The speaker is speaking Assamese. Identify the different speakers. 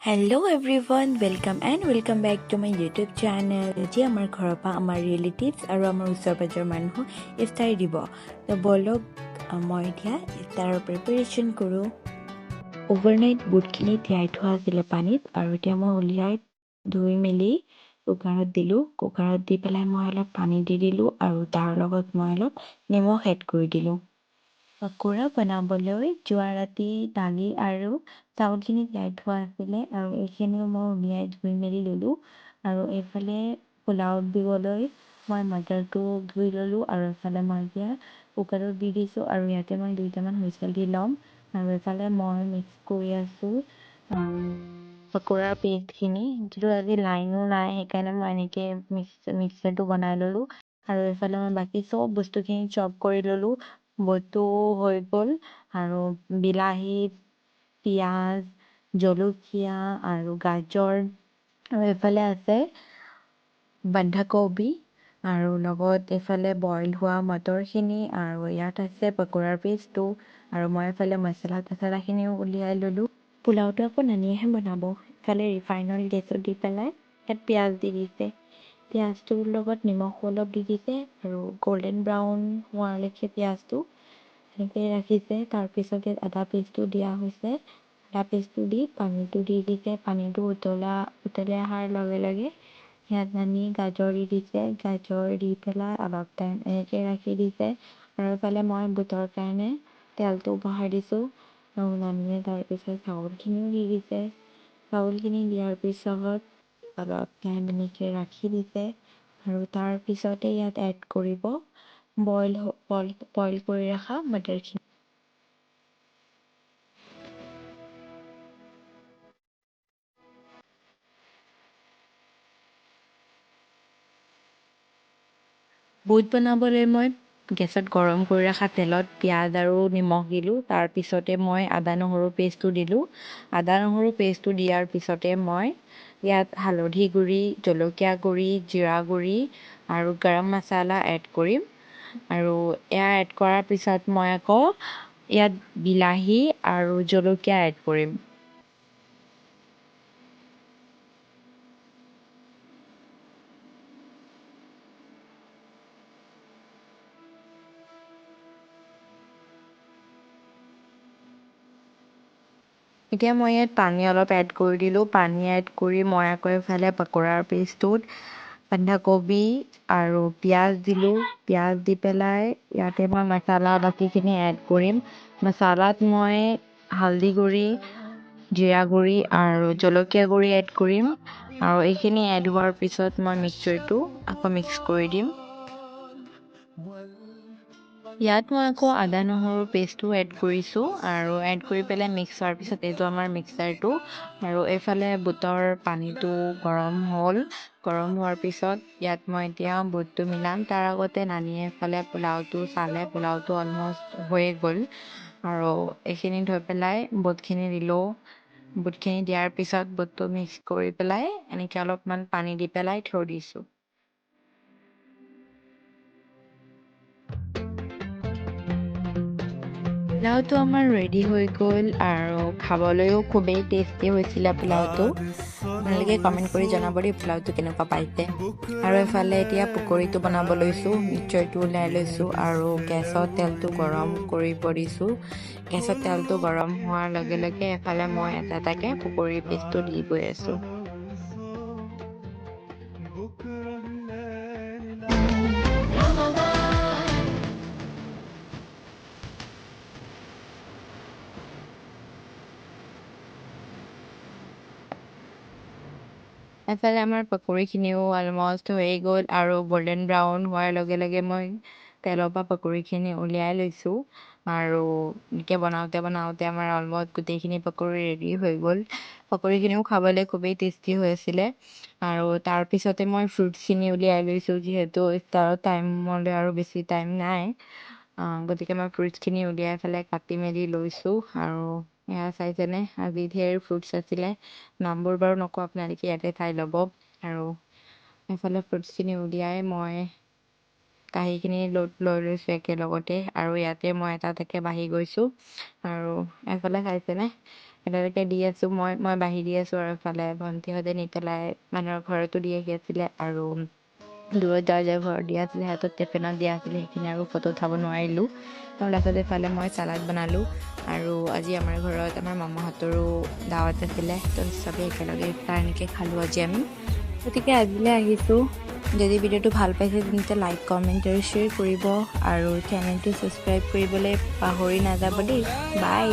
Speaker 1: Hello' everyone welcome back to my YouTube channel. আজি আমাৰ ঘৰৰ পৰা আমাৰ ৰিলেটিভছ আৰু আমাৰ ওচৰ পাজৰৰ মানুহক ইফতাৰ দিব। তো বলক মই এতিয়া ইফতাৰৰ প্ৰিপেৰেশ্যন কৰোঁ। অভাৰনাইট বুটখিনি তিয়াই থোৱা আছিলে পানীত, আৰু এতিয়া মই উলিয়াই ধুই মেলি কুকাৰত দিলোঁ। কুকাৰত দি পেলাই মই অলপ পানী দি দিলোঁ, আৰু তাৰ লগত মই অলপ নিমখ এড কৰি দিলোঁ। পকোৰা বনাবলৈ যোৱা ৰাতি দালি আৰু চাউলখিনি তিয়াই থোৱা আছিলে, আৰু এইখিনিও মই উলিয়াই ধুই মেলি ল'লোঁ। আৰু এইফালে পোলাওত দিবলৈ মই মটৰটো ধুই ল'লোঁ, আৰু এইফালে মই এতিয়া কুকাৰত দি দিছোঁ, আৰু ইয়াতে মই 2টামান হুইচেল দি ল'ম। আৰু এইফালে মই মিক্স কৰি আছোঁ পকোৰাৰ পেষ্টখিনি, যিটো আজি লাইনো নাই, সেইকাৰণে মই এনেকৈ মিক্সাৰটো বনাই ল'লোঁ। আৰু এইফালে মই বাকী চব বস্তুখিনি চপ কৰি ল'লোঁ। বুটো হৈ গ'ল, আৰু বিলাহী, পিঁয়াজ, জলকীয়া আৰু গাজৰ, আৰু এইফালে আছে বন্ধাকবি, আৰু লগত এইফালে বইল হোৱা মটৰখিনি, আৰু ইয়াত আছে পকোৰাৰ পেষ্টটো, আৰু মই এইফালে মচলাখিনিও উলিয়াই ল'লোঁ। পোলাওটো আকৌ নানিয়েহে বনাব। ইফালে ৰিফাইন অইল গেছত দি পেলাই ইয়াত পিঁয়াজ দি দিছে। পিঁয়াজটোৰ লগত নিমখো অলপ দি দিছে, আৰু গল্ডেন ব্ৰাউন হোৱালৈকে পিঁয়াজটো এনেকৈ ৰাখিছে। তাৰপিছতে আদা পেষ্টটো দিয়া হৈছে। আদা পেষ্টটো দি পানীটো দি দিছে। পানীটো উতলি অহাৰ লগে লগে ইয়াত নানি গাজৰ দি দিছে। গাজৰ দি পেলাই অলপ টাইম এনেকৈ ৰাখি দিছে। আৰু এইফালে মই বুটৰ কাৰণে তেলটো বহাই দিছোঁ, আৰু নানিয়ে তাৰপিছত চাউলখিনিও দি দিছে। চাউলখিনি দিয়াৰ পিছত অলপ টাইম এনেকৈ ৰাখি দিছে, আৰু তাৰপিছতে ইয়াত এড কৰিব বইল কৰি ৰখা মটৰখিনি। বুট বনাবলৈ মই গেছত গৰম কৰি ৰখা তেলত পিঁয়াজ আৰু নিমখ দিলোঁ। তাৰপিছতে মই আদা নহৰু পেষ্টটো দিলোঁ। আদা নহৰু পেষ্টটো দিয়াৰ পিছতে মই ইয়াত হালধি গুড়ি, জলকীয়া গুড়ি, জিৰা গুড়ি আৰু গৰম মছলা এড কৰিম। আৰু এয়া এড কৰাৰ পিছত মই আকৌ ইয়াত বিলাহী আৰু জলকীয়া এড কৰিম। এতিয়া মই ইয়াত পানী অলপ এড কৰি দিলোঁ। পানী এড কৰি মই আকৌ এইফালে পকোৰাৰ পেষ্টটোত বন্ধাকবি আৰু পিঁয়াজ দিলোঁ। পিঁয়াজ দি পেলাই ইয়াতে মই মছলা বাকীখিনি এড কৰিম। মছলাত মই হালধি গুড়ি, জিৰা গুড়ি আৰু জলকীয়া গুড়ি এড কৰিম। আৰু এইখিনি এড হোৱাৰ পিছত মই মিক্সচাৰটো আকৌ মিক্স কৰি দিম। ইয়াত মই আকৌ আদা নহৰু পেষ্টটো এড কৰিছোঁ, আৰু এড কৰি পেলাই মিক্স হোৱাৰ পিছত এইটো আমাৰ মিক্সাৰটো। আৰু এইফালে বুটৰ পানীটো গৰম হ'ল। গৰম হোৱাৰ পিছত ইয়াত মই এতিয়া বুটটো মিলাম। তাৰ আগতে নানিয়ে এইফালে পোলাওটো চালে। পোলাওটো অলমষ্ট হৈয়ে গ'ল, আৰু এইখিনি থৈ পেলাই বুটখিনি দিলোঁ। বুটখিনি দিয়াৰ পিছত বুটটো মিক্স কৰি পেলাই এনেকৈ অলপমান পানী দি পেলাই থৈ দিছোঁ। পোলাওটো আমাৰ ৰেডি হৈ গ'ল, আৰু খাবলৈও খুবেই টেষ্টি হৈছিলে পোলাওটো। আপোনালোকে কমেণ্ট কৰি জনাব দেই পোলাওটো কেনেকুৱা পাইছে। আৰু এফালে এতিয়া পকৰীটো বনাব লৈছোঁ। মিক্সচাৰটো ওলাই লৈছোঁ, আৰু গেছত তেলটো গৰম কৰিব দিছোঁ। গেছত তেলটো গৰম হোৱাৰ লগে লগে এফালে মই এটা এটাকৈ পকৰীৰ পেষ্টটো দি গৈ আছোঁ। এফালে আমাৰ পকৰীখিনিও অলমষ্ট হৈয়ে গ'ল, আৰু গল্ডেন ব্ৰাউন হোৱাৰ লগে লগে মই তেলৰ পৰা পকৰীখিনি উলিয়াই লৈছোঁ। আৰু এনেকৈ বনাওঁতে আমাৰ অলমষ্ট গোটেইখিনি পকৰী ৰেডি হৈ গ'ল। পকৰীখিনিও খাবলৈ খুবেই টেষ্টি হৈ আছিলে। আৰু তাৰপিছতে মই ফ্ৰুটছখিনি উলিয়াই লৈছোঁ, যিহেতু ইফতাৰৰ টাইমলৈ আৰু বেছি টাইম নাই। গতিকে মই ফ্ৰুটছখিনি উলিয়াই পেলাই কাটি মেলি লৈছোঁ। আৰু এয়া চাইছেনে, আজি ধেৰ ফ্ৰুটছ আছিলে। নামবোৰ বাৰু নকওঁ, আপোনালোকে ইয়াতে চাই ল'ব। আৰু এইফালে ফ্ৰুটছখিনি উলিয়াই মই কাঁহীখিনি লৈ লৈছোঁ একেলগতে, আৰু ইয়াতে মই এটা এটাকৈ বাঢ়ি গৈছোঁ। আৰু এইফালে চাইছেনে, এতিয়ালৈকে দি আছোঁ মই বাঢ়ি দি আছোঁ আৰু এফালে ভণ্টিহঁতে নি পেলাই মানুহৰ ঘৰতো দি আহি আছিলে আৰু দূৰত যাৰ ঘৰত দিয়া আছিলে সিহঁতৰ টিফিনত দিয়া আছিলে সেইখিনি আৰু ফটো উঠাব নোৱাৰিলোঁ। তাৰপাছত এইফালে মই চালাড বনালোঁ আৰু আজি আমাৰ ঘৰত আমাৰ মামাহঁতৰো দাৱত আছিলে, তো চবেই একেলগে তাৰ এনেকৈ খালোঁ আজি আমি। গতিকে আজিলৈ আহিছোঁ। যদি ভিডিঅ'টো ভাল পাইছে তেন্তে লাইক কমেণ্ট আৰু শ্বেয়াৰ কৰিব আৰু চেনেলটো ছাবস্ক্ৰাইব কৰিবলৈ পাহৰি নাযাব দেই। বাই।